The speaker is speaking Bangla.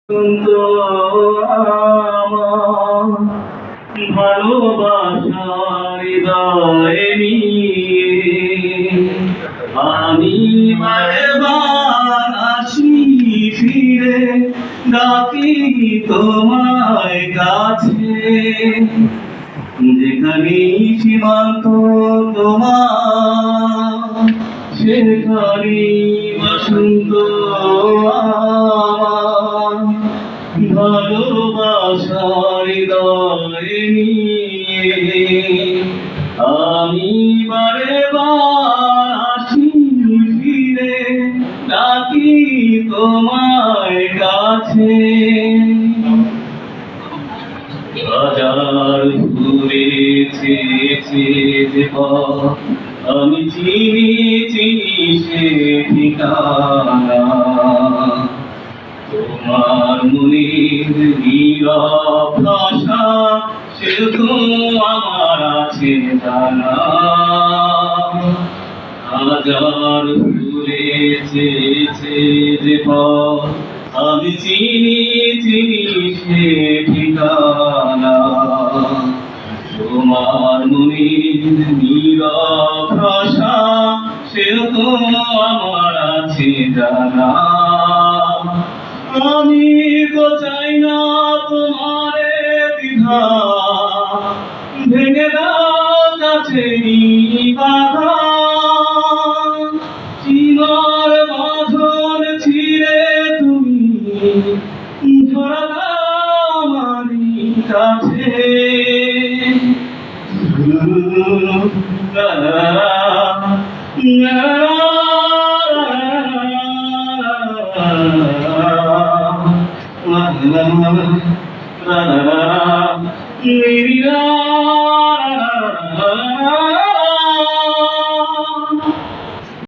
আমার ভালোবাসার হৃদয়ে নিয়ে আমি বারবার আসি ফিরে ডাকি তোমায় কাছে, যেখানে সীমান্ত তোমার সেখানে বসন্ত আমার ভালোবাসার হৃদয়ে নিয়ে আমি বারে বার আসি ফিরে ডাকি তোমায় কাছে। হাজার ঘুরেছে যে পথ আমি চিনি চিনি সে ঠিকানা, তোমার মনের নীরব ভাষা সে তো আমার আছে জানা। হাজার ঘুরেছে যে পথ আমি চিনি চিনি সে ঠিকানা, তোমার মনের নীরব ভাষা সে তো আমার আছে জানা। আমি তো চাই না তোমারে দ্বিধা ভেঙে দাও কাছে বাধা, সীমার বাঁধন ছিঁড়ে তুমি ধরা দাও আমারই কাছে। La la la la la